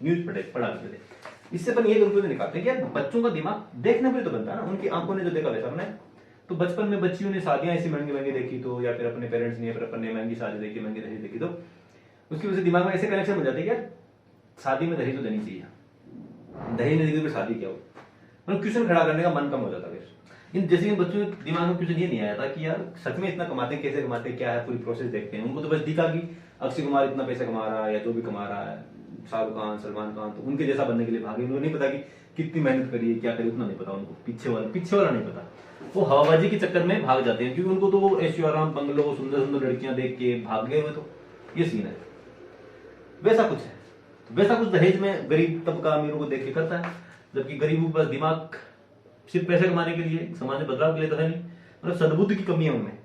न्यूज पढ़ा करते थे। इससे अपन ये कंक्लूजन निकालते हैं कि यार बच्चों का दिमाग देखने पर तो बनता है ना, उनकी आंखों ने जो देखा वैसा बनाया। तो बचपन में बच्चियों ने शादियां ऐसी महंगी महंगी देखी तो, या फिर अपने पेरेंट्स ने, फिर अपन ने महंगी शादी देखी, महंगी दहेज देखी, तो उसकी वजह से दिमाग में ऐसे कनेक्शन बन जाते हैं कि यार शादी में दहेज तो देनी चाहिए, दहेज नहीं देगी तो शादी क्या हो, मतलब क्वेश्चन खड़ा करने का मन कम हो जाता है। इन जैसे इन बच्चों के दिमाग में क्वेश्चन ये नहीं आया था कि यार सच में इतना कमाते हैं, कैसे कमाते हैं, क्या है, पूरी प्रोसेस देखते हैं। उनको तो बस दिखा कि अक्षय कुमार इतना पैसा कमा रहा है, या जो भी कमा रहा है, शाहरुख खान, सलमान खान, तो उनके जैसा बनने के लिए भागे। उनको नहीं पता कि कितनी मेहनत करी है, क्या करी, उतना नहीं पता उनको, पीछे वाला नहीं पता। वो हवाबाजी के चक्कर में भाग जाते हैं, क्योंकि उनको तो वो ऐशो आराम, बंगलो, सुंदर सुंदर लड़कियां देख के भाग गए हुए। तो ये सीन है, वैसा कुछ है। वैसा कुछ दहेज में गरीब तबका अमीरों को देख के करता है, जबकि गरीबों के पास दिमाग सिर्फ पैसे कमाने के लिए, समाज में बदलाव के लिए तो है नहीं। मतलब सद्बुद्धि की कमी है उनमें,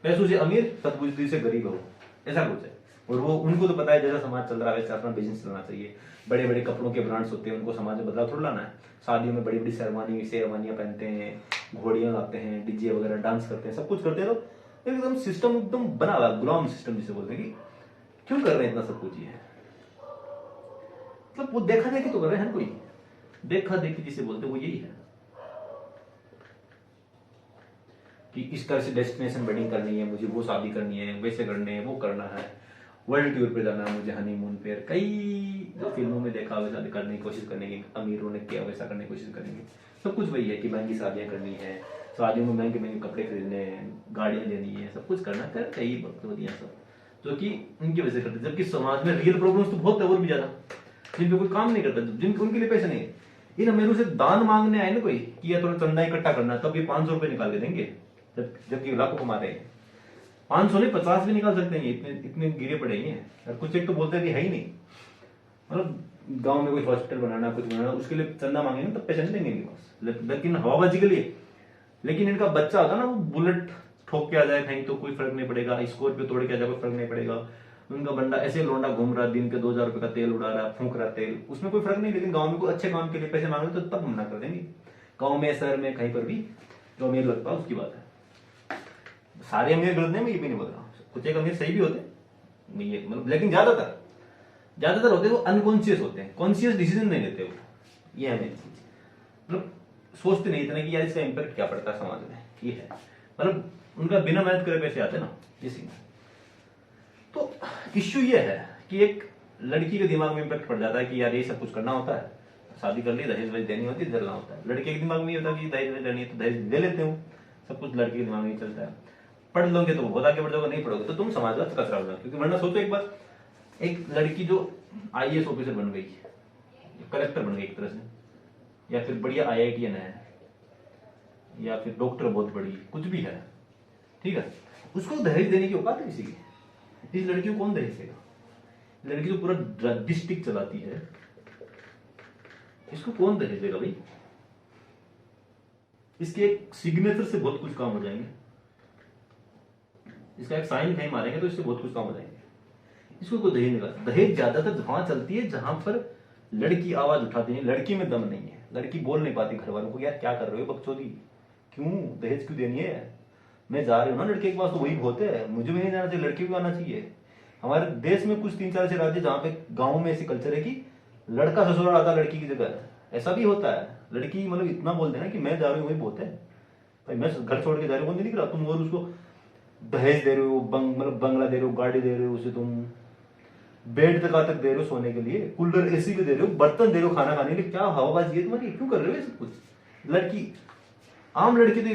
पैसों से अमीर, सद्बुद्धि से गरीब हो, ऐसा कुछ है। और वो उनको तो पता है जैसा समाज चल रहा है वैसे अपना बिजनेस चलना चाहिए। बड़े बड़े कपड़ों के ब्रांड्स होते हैं, उनको समाज में बदलाव थोड़ा लाना है। शादियों में बड़ी बड़ी शेरवानियां पहनते हैं, घोड़ियां लाते हैं, डीजे वगैरह, डांस करते हैं, सब कुछ करते हैं। तो एकदम सिस्टम एकदम बना हुआ गुलाम सिस्टम जिसे बोलते हैं कि क्यों कर रहे हैं इतना सब कुछ। ये मतलब वो देखा देखी तो कर रहे हैं, कोई देखा देखी जिसे बोलते हैं वो यही है कि इस तरह से डेस्टिनेशन वेडिंग करनी है मुझे, वो शादी करनी है, वैसे करने है, वो करना है, वर्ल्ड टूर पे जाना है मुझे, हनीमून पे। कई जो फिल्मों में देखा वैसा करने की कोशिश करेंगे, अमीरों ने किया वैसा करने की कोशिश करेंगे। सब कुछ वही है कि महंगी शादियां करनी है, शादियों में महंगे महंगे कपड़े खरीदने हैं, गाड़ियां लेनी है, सब कुछ करना कर कई बकचोदियां सब, जो कि उनकी वजह से करते। जबकि समाज में रियल प्रॉब्लम्स तो बहुत है और भी ज्यादा, जिन पे कोई काम नहीं करता, जिनके उनके लिए पैसे नहीं है। इन अमीरों से दान मांगने आए ना कोई कि या थोड़ा चंदा इकट्ठा करना, तब ये 500 रुपए निकाल के देंगे, जबकि लाखों कमाते हैं। 500 नहीं 50 भी निकाल सकते हैं, इतने इतने गिरे पड़े हैं। और कुछ एक तो बोलते हैं कि है ही नहीं, मतलब गांव में कोई हॉस्पिटल बनाना, कुछ बनाना, उसके लिए चंदा मांगेंगे तब पैसे नहीं देंगे इनके पास, लेकिन हवाबाजी के लिए। लेकिन इनका बच्चा होता ना, वो बुलेट ठोक के आ जाए कहीं तो कोई फर्क नहीं पड़ेगा, स्कॉर्पियो तोड़ के आ जाए कोई फर्क नहीं पड़ेगा। उनका बंदा ऐसे लोंडा घूम रहा है, दिन के 2000 रुपए का तेल उड़ा रहा है, फूंक रहा तेल, उसमें कोई फर्क नहीं। लेकिन गांव में कोई अच्छे काम के लिए पैसे मांगे तो तब मना कर देंगे। गांव में, शहर में, कहीं पर भी जो अमीर लगता है उसकी बात है। सारे अमीर गलत नहीं, मैं ये भी नहीं बोल रहा, कुछ एक अमीर सही भी होते हैं ये, मतलब, लेकिन ज्यादातर होते हैं वो अनकॉन्शियस होते हैं, कॉन्शियस डिसीजन नहीं लेते वो। ये है मेन चीज, मतलब सोचते नहीं इतना कि यार इसका इम्पैक्ट क्या पड़ता है समाज में, ये है। मतलब उनका बिना मेहनत करे पैसे आते ना, ये सीन। तो इश्यू ये है कि एक लड़की के दिमाग में इम्पैक्ट पड़ जाता है कि यार ये सब कुछ करना होता है, शादी कर ली दहेज वहेज देनी होती है, धरना होता है। लड़के के दिमाग में ये होता है कि दहेज वहेज देनी है तो दहेज दे लेते हो, सब कुछ लड़के के दिमाग में ही चलता है। पढ़ लोगे तो बहुत आगे बढ़ जाओगे, नहीं पढ़ोगे तो तुम समाज का कचरा हो जाओगे। क्योंकि वरना सोचो एक बार, एक लड़की जो IAS ऑफिसर बन गई, कलेक्टर बन गई एक तरह से, या फिर बढ़िया IITN है, या फिर डॉक्टर बहुत बड़ी कुछ भी है, ठीक है, उसको दहेज देने की औकात है किसी की? इस लड़की को कौन दहेज देगा? लड़की जो पूरा डिस्ट्रिक्ट चलाती है, इसको कौन दहेज देगा भाई? इसके एक सिग्नेचर से बहुत कुछ काम हो जाएंगे, इसका एक साइन कहीं मारेंगे तो इससे बहुत कुछ काम हो जाएंगे। इसको कोई दहेज नहीं। दहेज ज्यादातर वहां चलती है जहां पर लड़की आवाज उठाती है, लड़की में दम नहीं है, लड़की बोल नहीं पाती घर वालों को, यार क्या कर रहे हो बकचोदी, क्यों दहेज क्यों देनी है, मैं जा रही हूँ ना लड़के के पास तो वही बहुत है, मुझे भी नहीं जाना चाहिए, लड़की को आना चाहिए। हमारे देश में कुछ 3-4 ऐसे राज्य जहाँ पे गाँव में ऐसी कल्चर है कि लड़का ससुराल आता लड़की की जगह, ऐसा भी होता है। लड़की मतलब इतना बोल देना कि मैं जा रही हूँ वही बहुत है, भाई मैं घर छोड़ के जा रही हूँ नहीं दिख रहा, तुम और उसको दहेज दे रहे हो, मतलब बंगला दे रहे हो, गाड़ी दे रहे हो उसे, तुम बेड तक दे रहे हो सोने के लिए, कूलर AC भी दे रहे हो, बर्तन दे रहे हो खाना खाने के लिए, क्या हवाबाजी है तुम्हारी, क्यों कर रहे हो ये सब कुछ? लड़की, आम लड़की तो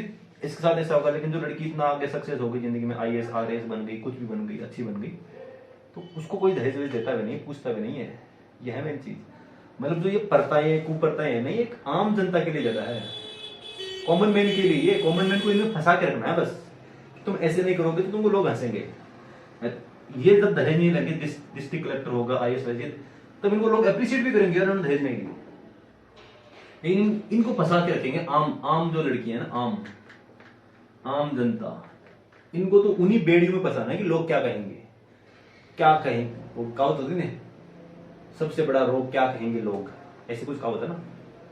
इसके साथ ऐसा होगा, लेकिन जो लड़की इतना आगे सक्सेस हो गई जिंदगी में, IAS RAS बन गई, कुछ भी बन गई, अच्छी बन गई, तो उसको कोई दहेज वहेज देता भी नहीं, पूछता भी नहीं है। यह है मेन चीज। मतलब जो ये परताएं कुपरताएं है नहीं, एक आम जनता के लिए ज्यादा है, कॉमन मैन के लिए। ये कॉमन मैन को इनमें फंसा के रखना है बस, तुम ऐसे नहीं करोगे तो तुमको लोग हंसेंगे। ये जब दहेज नहीं लगे, डिस्ट्रिक्ट कलेक्टर होगा, IAS तब इनको लोग अप्रिशिएट भी करेंगे, यार उन्होंने दहेज नहीं दी। लेकिन इनको फंसा के रखेंगे आम जो लड़की है ना, आम जनता, इनको तो उन्हीं बेड़ियों में फंसाना है कि लोग क्या कहेंगे, क्या कहेंगे। वो कहावत होती है, सबसे बड़ा रोग क्या कहेंगे लोग, ऐसे कुछ कहावत है ना,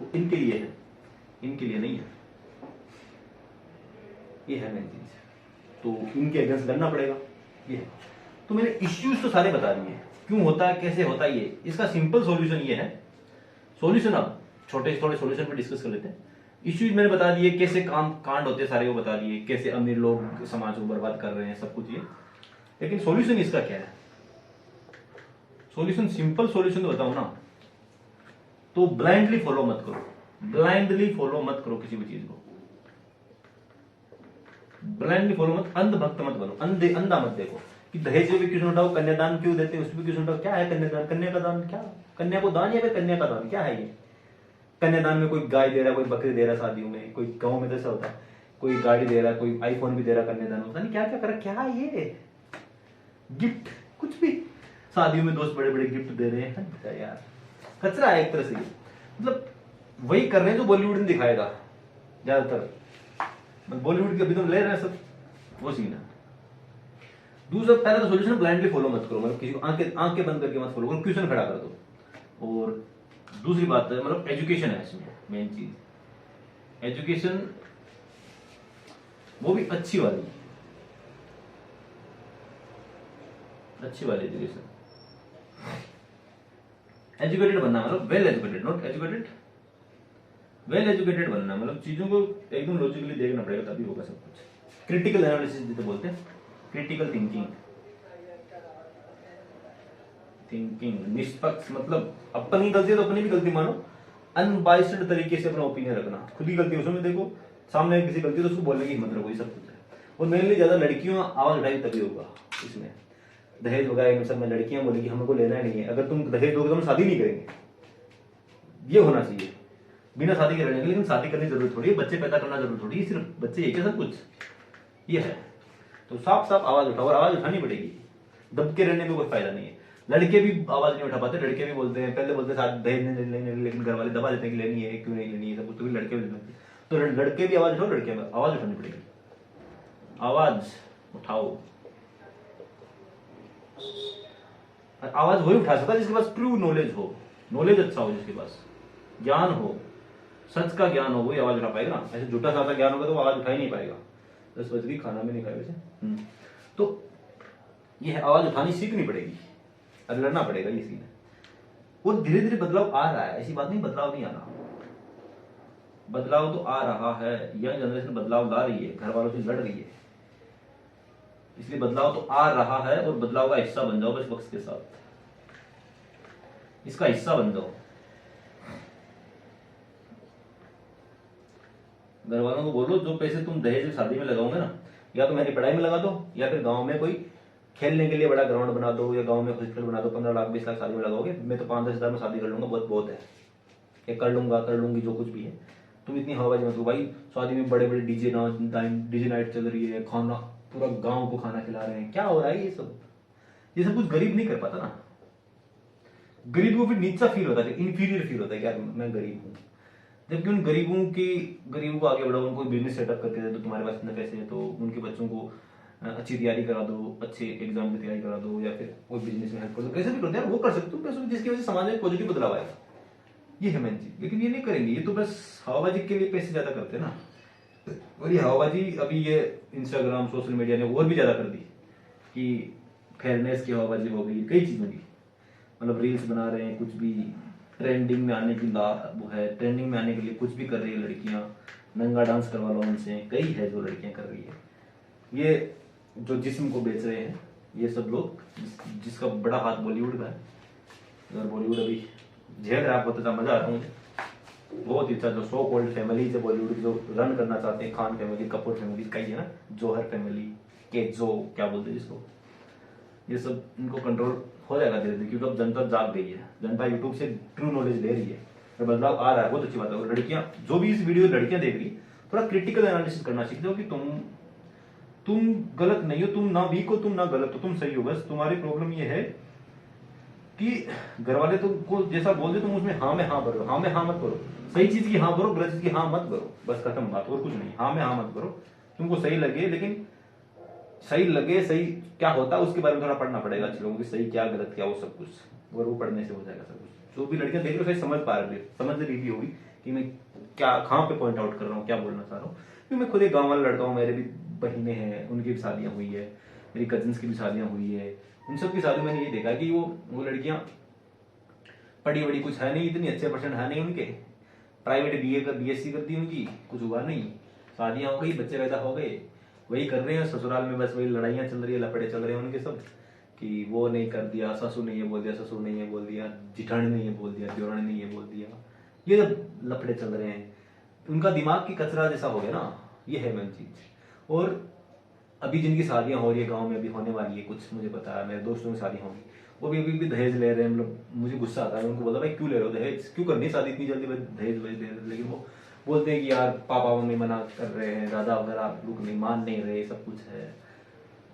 वो इनके लिए है, इनके लिए नहीं है। ये है मेन चीज, तो इनके अगेंस्ट लड़ना पड़ेगा। ये है। तो मैंने इश्यूज तो सारे बता दिए, क्यों होता है, कैसे होता है ये। इसका सिंपल सॉल्यूशन ये है, सॉल्यूशन अब छोटे थोड़े सॉल्यूशन पे डिस्कस कर लेते हैं। इश्यूज मैंने बता दिए, कैसे कांड होते हैं सारे वो बता दिए, कैसे अमीर लोग समाज को बर्बाद कर रहे हैं, सब कुछ ये। लेकिन सॉल्यूशन इसका क्या है? सॉल्यूशन, सिंपल सॉल्यूशन तो बताऊं ना, तो ब्लाइंडली फॉलो मत करो, ब्लाइंडली फॉलो मत करो किसी भी चीज को, ब्लाइंडली फॉलो मत, अंधभक्त मत बनो, अंधा मत देखो कि दहेज भी क्यों उठाओ, कन्यादान क्यों देते हैं उसमें क्यों उठाओ, क्या है कन्यादान, कन्या का दान, क्या कन्या को दान या फिर कन्या का दान, क्या है ये? कन्यादान में कोई गाय दे रहा, कोई बकरी दे रहा, शादियों में कोई गाँव में जैसा होता है, कोई गाड़ी दे रहा, कोई iPhone भी दे रहा, कन्यादान होता नहीं, क्या क्या कर, क्या ये गिफ्ट, कुछ भी शादियों में दोस्त बड़े बड़े गिफ्ट दे रहे हैं, यार कचरा है एक तरह से। मतलब वही कर रहे हैं जो बॉलीवुड में दिखाएगा ज्यादातर, बॉलीवुड के अभी तो ले रहे हैं सब, वो सीन है। दूसरा, पहला तो सॉल्यूशन ब्लाइंडली फॉलो मत करो, मतलब किसी को आंखें बंद करके मत फॉलो करो, क्वेश्चन खड़ा कर दो। और दूसरी बात है, मतलब एजुकेशन है इसमें मेन चीज, एजुकेशन वो भी अच्छी वाली एजुकेशन। एजुकेटेड बनना मतलब well educated, not educated, well educated बनना, मतलब चीजों को एकदम लॉजिकली देखना पड़ेगा, तभी होगा सब कुछ। क्रिटिकल एनालिसिस जिसे बोलते हैं, क्रिटिकल थिंकिंग, निष्पक्ष, मतलब अपनी गलती है तो अपनी भी गलती मानो, अनबाइस्ड तरीके से अपना ओपिनियन रखना, खुद की गलती उसमें देखो, सामने किसी गलती तो उसको बोलने की हिम्मत रखो, ये सब कुछ है। और मेनली ज्यादा लड़कियों आवाज उठाई तभी होगा इसमें। दहेज वगैरह सब में लड़कियां बोलेगी हमको लेना ही नहीं है, अगर तुम दहेज दोगे तो हम शादी नहीं करेंगे, ये होना चाहिए, बिना शादी के रहेंगे। लेकिन शादी करनी जरूरत थोड़ी है, बच्चे पैदा करना जरूरत थोड़ी है, सिर्फ बच्चे एक सब कुछ ये है। तो साफ साफ आवाज उठाओ, और आवाज उठानी पड़ेगी, दब के रहने में कोई फायदा नहीं है। लड़के भी आवाज नहीं उठा पाते, लड़के भी बोलते हैं, पहले बोलते हैं दहेज नहीं लेने, लेकिन घर वाले दबा देते हैं कि लेनी है, क्यों नहीं लेनी है, सब कुछ तो भी लड़के भी लेते हैं। तो लड़के भी आवाज उठाओ, लड़के में आवाज उठानी पड़ेगी, आवाज उठाओ। आवाज वही उठा सकता है जिसके पास ट्रू नॉलेज हो, नॉलेज अच्छा हो, जिसके पास ज्ञान हो, सच का ज्ञान हो, वही आवाज उठा पाएगा ना। ऐसे झूठा साधा ज्ञान होगा तो वो आवाज उठा ही नहीं पाएगा। 10 बज गई, खाना भी नहीं खाया वैसे। तो यह आवाज उठानी सीखनी पड़ेगी, और लड़ना पड़ेगा, ये सीन है। वो धीरे धीरे बदलाव आ रहा है, ऐसी बात नहीं बदलाव नहीं आ रहा, बदलाव तो आ रहा है। यंग जनरेशन बदलाव ला रही है, घर वालों से लड़ रही है, इसलिए बदलाव तो आ रहा है, और बदलाव का हिस्सा बन जाओ बस वक्त के साथ। इसका हिस्सा बन जाओ। घर वालों को बोलो जो पैसे तुम दहेज शादी में लगाओगे ना, या तो मेरी पढ़ाई में लगा दो, या फिर गांव में कोई खेलने के लिए बड़ा ग्राउंड बना दो, या गांव में हॉस्पिटल बना दो। 15 लाख 20 लाख शादी में लगाओगे, मैं तो 5-10 हजार में शादी कर लूंगा, बहुत बहुत है। ये कर लूंगी जो कुछ भी है। तुम इतनी हवाबाजी मत करो भाई। शादी में बड़े बड़े डीजे नाइट चल रही है, खाना पूरा गांव को खाना खिला रहे हैं, क्या हो रहा है ये सब कुछ गरीब नहीं कर पाता ना। गरीब को फिर नीचा फील होता है, इंफीरियर फील होता है कि यार मैं गरीब हूँ। जबकि उन गरीबों को आगे बढ़ाओ, उनको बिजनेस सेटअप करके दे दो। तुम्हारे पास इतने पैसे हैं तो उनके बच्चों को अच्छी तैयारी करा दो, अच्छे एग्जाम की तैयारी करा दो, या फिर कोई बिजनेस में हेल्प कर दो। कैसे भी करते हैं वो कर सकते हो पैसों, जिसकी वजह से समाज में पॉजिटिव बदलाव आएगा। ये है मेन चीज। लेकिन ये नहीं करेंगे, ये तो बस हवाबाजी के लिए पैसे ज्यादा करते हैं ना। और ये हवाबाजी अभी ये इंस्टाग्राम सोशल मीडिया ने और भी ज्यादा कर दी कि फेयरनेस की हवाबाजी हो गई कई चीजों की। मतलब रील्स बना रहे हैं, कुछ भी ट्रेंडिंग में आने की वो है, ट्रेंडिंग में आने के लिए कुछ भी कर रही है लड़कियां। नंगा डांस करवा लो उनसे, कई है जो लड़कियां कर रही है। ये जो जिस्म को बेच रहे हैं ये सब लोग, जिसका बड़ा हाथ बॉलीवुड का है। अगर बॉलीवुड अभी झेल रहा है आपको तो मजा आता है मुझे बहुत ही अच्छा। जो सो कॉल्ड फैमिली है बॉलीवुड जो रन करना चाहते हैं, खान फैमिली, कपूर फैमिली, कई है ना, जौहर फैमिली के जो क्या बोलते हैं जिसको, ये सब इनको कंट्रोल हो जाएगा धीरे धीरे, क्योंकि अब जनता जाग गई है। जनता यूट्यूब से ट्रू नॉलेज ले रही है, तो बदलाव आ रहा है, बहुत अच्छी बात है। और लड़कियां जो भी इस वीडियो लड़कियां देख रही है, थोड़ा क्रिटिकल एनालिसिस करना सीख जाओ कि तुम गलत नहीं हो, तुम ना वीक हो, तुम ना गलत हो, तुम सही हो। बस तुम्हारी प्रॉब्लम ये है कि घर वाले तुमको जैसा बोल दे तुम उसमें हाँ में हाँ भरो, हाँ में हाँ मत करो। सही चीज की हाँ भरो, गलत चीज की हाँ मत करो, बस खत्म बात, और कुछ नहीं। हाँ में हाँ मत करो, तुमको सही लगे, लेकिन सही क्या होता है उसके बारे में थोड़ा पढ़ना पड़ेगा अच्छे लोगों की, सही क्या गलत क्या, वो सब कुछ, और वो पढ़ने से हो जाएगा सब कुछ। जो भी लड़कियां देख रहे हो सही समझ रही भी होगी कि मैं क्या कहाँ पे पॉइंट आउट कर रहा हूँ, क्या बोलना चाह रहा हूँ। क्योंकि मैं खुद एक गाँव वाला लड़का हूँ, मेरे भी बहनें हैं, उनकी भी शादियां हुई है, मेरी कजिन्स की भी शादियां हुई है। उन सब की शादी मैंने ये देखा कि वो लड़कियां पढ़ी बड़ी कुछ है नहीं, इतनी अच्छे परसेंट है नहीं उनके, प्राइवेट बीएससी कर दी उनकी, कुछ हुआ नहीं, शादियां हो गई, बच्चे पैदा हो गए, वही कर रहे हैं ससुराल में, बस वही लड़ाइयां चल रही है, लफड़े चल रहे हैं उनके सब, कि वो नहीं कर दिया, ससुर ने ये बोल दिया, ससुर ने ये बोल दिया, जिठानी ने ये बोल दिया, देवरानी ने ये बोल दिया, ये सब लफड़े चल रहे हैं। उनका दिमाग की कचरा जैसा हो गया ना, ये है मेन चीज। और अभी जिनकी शादियां हो रही है गाँव में, अभी होने वाली है कुछ, मुझे पता है, मेरे दोस्तों की शादी होंगी, वो भी अभी भी दहेज ले रहे हैं। मतलब मुझे गुस्सा आता है, उनको बोला भाई क्यों ले रहे हो दहेज, क्यों करनी शादी इतनी जल्दी, दहेज दे रहे हैं। लेकिन वो बोलते हैं कि यार पापा मम्मी मना कर रहे हैं, दादा वगैरह लोग नहीं मान नहीं रहे, सब कुछ है।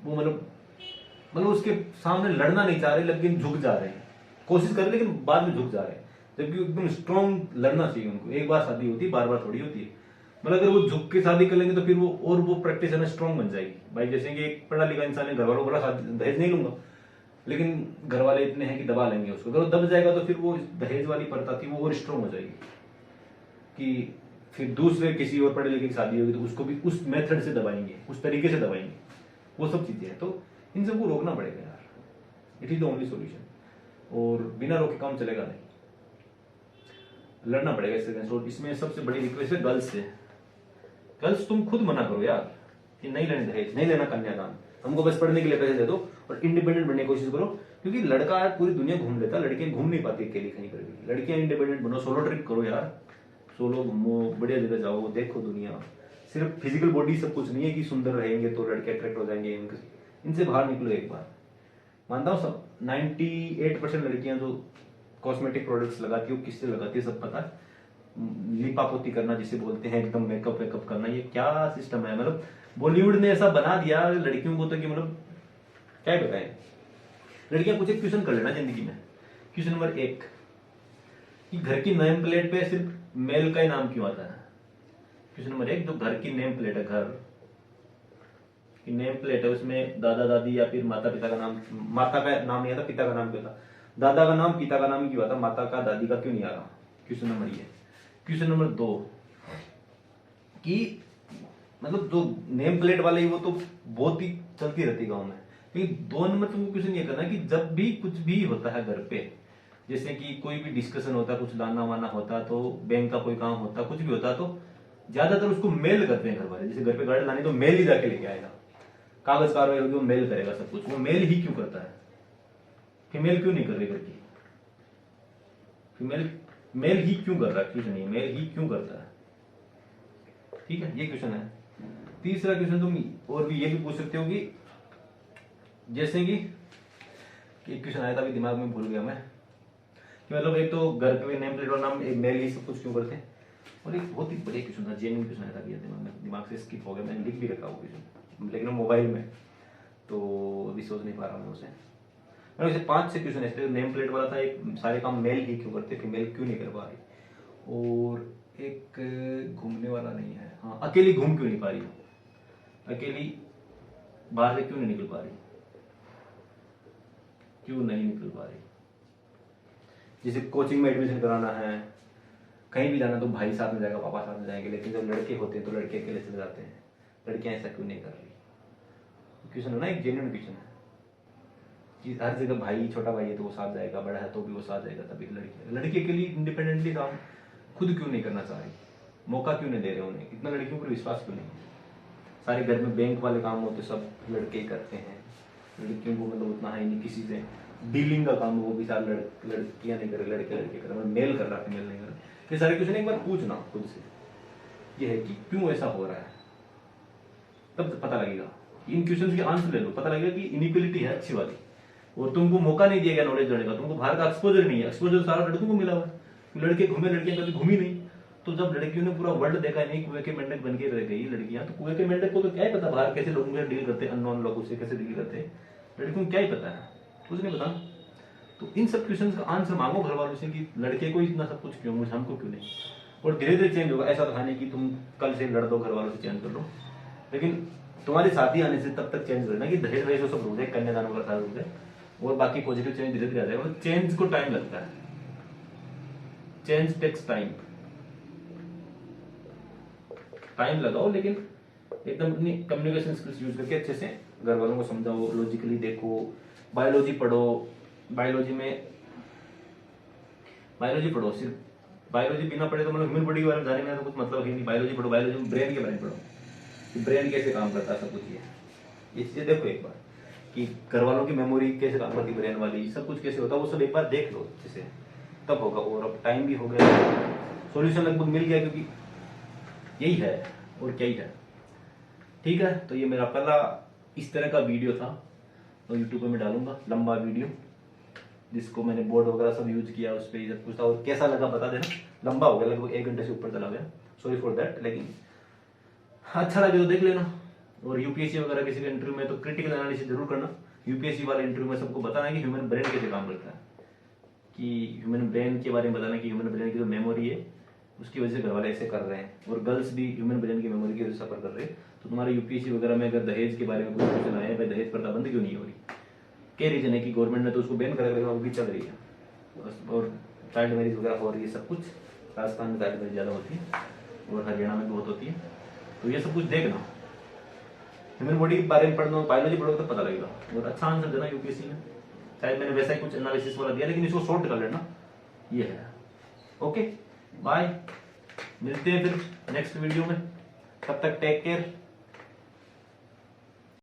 वो मतलब उसके सामने लड़ना नहीं चाह रहे, लेकिन झुक जा रहे हैं, कोशिश कर रहे लेकिन बाद में झुक जा रहे हैं। जबकि एकदम स्ट्रॉन्ग लड़ना चाहिए उनको। एक बार शादी होती है, बार बार थोड़ी होती है। मतलब अगर वो झुक के शादी कर लेंगे तो फिर वो प्रैक्टिस है ना स्ट्रॉन्ग बन जाएगी। भाई जैसे कि एक पढ़ा लिखा इंसान है, घर वालों को बोला दहेज नहीं लूंगा, लेकिन घर वाले इतने हैं कि दबा लेंगे उसको। अगर वो दब जाएगा तो फिर वो दहेज वाली प्रथा थी वो और स्ट्रॉन्ग हो जाएगी, कि फिर दूसरे किसी और पढ़े लिखे की शादी होगी तो उसको भी उस मेथड से दबाएंगे, उस तरीके से दबाएंगे, वो सब चीजें हैं। तो इन सबको रोकना पड़ेगा यार, it is the only solution. और बिना रोके काम चलेगा नहीं, लड़ना पड़ेगा इससे। और इसमें सबसे बड़ी रिक्वेस्ट है गर्ल्स से, गर्ल्स तुम खुद मना करो यार कि नहीं लेने दहेज, नहीं लेना कन्यादान, हमको बस पढ़ने के लिए पैसे दे दो और इंडिपेंडेंट बनने की कोशिश करो। क्योंकि लड़का पूरी दुनिया घूम लेता, लड़कियां घूम नहीं पाती अकेली कहीं पर भी। लड़कियां इंडिपेंडेंट बनो, सोलो ट्रिप करो यार, सोलो घूमो, बढ़िया जगह जाओ, देखो दुनिया। सिर्फ फिजिकल बॉडी सब कुछ नहीं है कि सुंदर रहेंगे तो लड़के अट्रैक्ट हो जाएंगे, इनसे बाहर निकलो एक बार। मानता हूँ सब 98% लड़कियां जो कॉस्मेटिक प्रोडक्ट्स लगाती है, किससे लगाती है सब पता है। लिपापोती करना जिसे बोलते हैं, एकदम मेकअप वेकअप करना, ये क्या सिस्टम है। मतलब बॉलीवुड ने ऐसा बना दिया लड़कियों को तो कि मतलब क्या ही बताएं। लड़कियां कुछ एक क्वेश्चन कर लेना जिंदगी में। क्वेश्चन नंबर 1 कि घर की नेम प्लेट पे सिर्फ मेल का ही नाम क्यों आता है। क्वेश्चन नंबर 1, जो घर की नेम प्लेट है, घर की नेम प्लेट है, उसमें दादा दादी या फिर माता पिता का नाम, माता का नाम नहीं आता, पिता का नाम क्यों था, दादा का नाम पिता का नाम क्यों आता, माता का दादी का क्यों नहीं आ रहा। क्वेश्चन नंबर ये। क्वेश्चन नंबर 2 कि मतलब जो नेम प्लेट वाले वो तो बहुत ही चलती रहती गांव में। लेकिन 2 नंबर तुमको क्वेश्चन ये करना कि जब भी कुछ भी होता है घर पे, जैसे कि कोई भी डिस्कशन होता है, कुछ लाना वाना होता, तो बैंक का कोई काम होता, कुछ भी होता, तो ज्यादातर उसको मेल करते हैं घर वाले। जैसे घर पे गाड़ी लानी तो मेल ही जाके लेके आएगा, कागज कार्रवाई होगी वो मेल करेगा सब कुछ। वो मेल ही क्यों करता है, फीमेल क्यों नहीं कर रही घर की। फीमेल मेल ही क्यों कर रहा है, क्वेश्चन ये मेल ही क्यों करता है, ठीक है, ये क्वेश्चन है। तीसरा क्वेश्चन तुम और भी ये भी पूछ सकते हो कि जैसे कि एक क्वेश्चन आया था अभी दिमाग में भूल गया मैं, कि मतलब एक तो घर पे नेम प्लेट और नाम एक मेल ही सब कुछ क्यों करते हैं, और एक बहुत ही बढ़िया क्वेश्चन था, जेन्युइन क्वेश्चन आया था दिमाग से स्किप हो गया, मैंने लिख भी रखा वो क्वेश्चन लेकिन मोबाइल में, तो अभी सोच नहीं पा रहा मैं उसे। मैंने उसे 5-6 क्वेश्चन ऐसे, नेम प्लेट वाला था एक, सारे काम मेल ही क्यों करते, फीमेल क्यों नहीं कर पा रही, और एक घूमने वाला नहीं है, हाँ अकेली घूम क्यों नहीं पा रही, अकेली बाहर से क्यों नहीं निकल पा रही, क्यों नहीं निकल पा रही। जैसे कोचिंग में एडमिशन कराना है, कहीं भी जाना तो भाई साथ में जाएगा, पापा साथ में जाएंगे, लेकिन जब लड़के होते हैं तो लड़के अकेले चले जाते हैं, लड़कियां ऐसा क्यों नहीं कर रही। क्वेश्चन है ना, एक जेन्युइन क्वेश्चन है कि हर जगह भाई, छोटा भाई है तो वो साथ जाएगा, बड़ा है तो भी वो साथ जाएगा, तभी लड़के के लिए इंडिपेंडेंटली काम खुद क्यों नहीं करना चाह रही, मौका क्यों नहीं दे रहे उन्हें, इतना लड़कियों पर विश्वास क्यों नहीं। सारे घर में बैंक वाले काम होते सब लड़के ही करते हैं, लड़कियों को मतलब उतना है नहीं, किसी से डीलिंग का काम वो भी सारे लड़कियां नहीं कर रहे, लड़के कर रहे, मेल कर रहा फीमेल नहीं कर रहा। ये सारे क्वेश्चन एक बार पूछना खुद से, ये है कि क्यों ऐसा हो रहा है, तब पता लगेगा। इन क्वेश्चन के आंसर ले लो, पता लगेगा कि इनइक्वालिटी है अच्छी वाली, और तुमको मौका नहीं दिया गया नॉलेज लेने का, तुमको बाहर का एक्सपोजर नहीं है, एक्सपोजर सारा लड़कों को मिला हुआ है, लड़के घूमे, लड़कियां कभी घूमी नहीं। तो जब लड़कियों ने पूरा वर्ल्ड देखा नहीं, कुएं के मेंढक बन के रह गई लड़कियां, तो कुएं के मेंढक को तो क्या ही पता बाहर कैसे लोगों से डील करते हैं, अननोन लोगों से कैसे डील करते हैं, लड़कियों को क्या ही पता है, कुछ नहीं पता। तो इन सब क्वेश्चन का आंसर मांगो घर वालों से कि लड़के को इतना सब कुछ क्यों, मुझे हमको क्यों नहीं, और धीरे धीरे चेंज होगा। ऐसा तो है नहीं कि तुम कल से लड़ दो घर वालों से चेंज कर लो, लेकिन तुम्हारी शादी आने से तब तक चेंज करना कि दहेज वहेज सब रुक जाए, कन्यादान का सारा रुक जाए, और बाकी पॉजिटिव चेंज धीरे धीरे आ जाएगा। चेंज को टाइम लगता है, चेंज टेक्स टाइम, टाइम लगाओ, लेकिन एकदम अपनी कम्युनिकेशन स्किल्स यूज करके अच्छे से घर वालों को समझाओ, लॉजिकली देखो, बायोलॉजी पढ़ो, बायोलॉजी पढ़ो, सिर्फ बायोलॉजी बिना पढ़े तो मतलब ह्यूमन बॉडी के बारे में जाने में तो कुछ मतलब ही नहीं। बायोलॉजी पढ़ो, बायोलॉजी में ब्रेन के बारे में पढ़ो कि ब्रेन कैसे काम करता है, सब कुछ ये चीजें देखो एक बार, कि घर वालों की मेमोरी कैसे काम करती है, ब्रेन वाली सब कुछ कैसे होता है, वो सब एक बार देख लो अच्छे से, तब होगा। और अब टाइम भी हो गया, सॉल्यूशन लगभग मिल गया, क्योंकि यही है और क्या ही है। ठीक है, तो ये मेरा पहला इस तरह का वीडियो था, तो यूट्यूब पे मैं डालूंगा लंबा वीडियो, जिसको मैंने बोर्ड वगैरह सब यूज किया, उस पर सब कुछ था, और कैसा लगा बता देना। लंबा हो गया, लगभग 1 घंटे से ऊपर चला गया, सॉरी फॉर दैट, लेकिन अच्छा लगे तो देख लेना। और यूपीएससी वगैरह किसी के इंटरव्यू में तो क्रिटिकल एनालिसिस जरूर करना। यूपीएससी वाले इंटरव्यू में सबको बताना कि ह्यूमन ब्रेन कैसे काम करता है, कि ह्यूमन ब्रेन के बारे में बताना कि ह्यूमन ब्रेन की जो मेमोरी है उसकी वजह से घर वाले ऐसे कर रहे हैं, और गर्ल्स भी ह्यूमन ब्रेन की मेमोरी की वजह से सफर कर रहे हैं। तो तुम्हारे यूपीएससी वगैरह में अगर दहेज के बारे में कुछ क्वेश्चन आया है, भाई दहेज प्रथा बंद क्यों नहीं हो रही, क्या रीजन है कि गवर्नमेंट ने तो उसको बैन करा, लेकिन वो भी चल रही है, और चाइल्ड मैरिज वगैरह हो रही है, सब कुछ। राजस्थान में चाइल्ड मैरिज ज़्यादा होती है और हरियाणा में बहुत होती है, तो ये सब कुछ देखना। ह्यूमन बॉडी के बारे में पढ़ना, बायोलॉजी पढ़ोगे तो पता लगेगा, और अच्छा आंसर देना यूपीएससी में। शायद मैंने वैसा ही कुछ एनालिसिस वाला दिया, लेकिन इसको शॉर्ट कर लेना, ये है। ओके, बाय, मिलते हैं फिर नेक्स्ट वीडियो में, तब तक टेक केयर।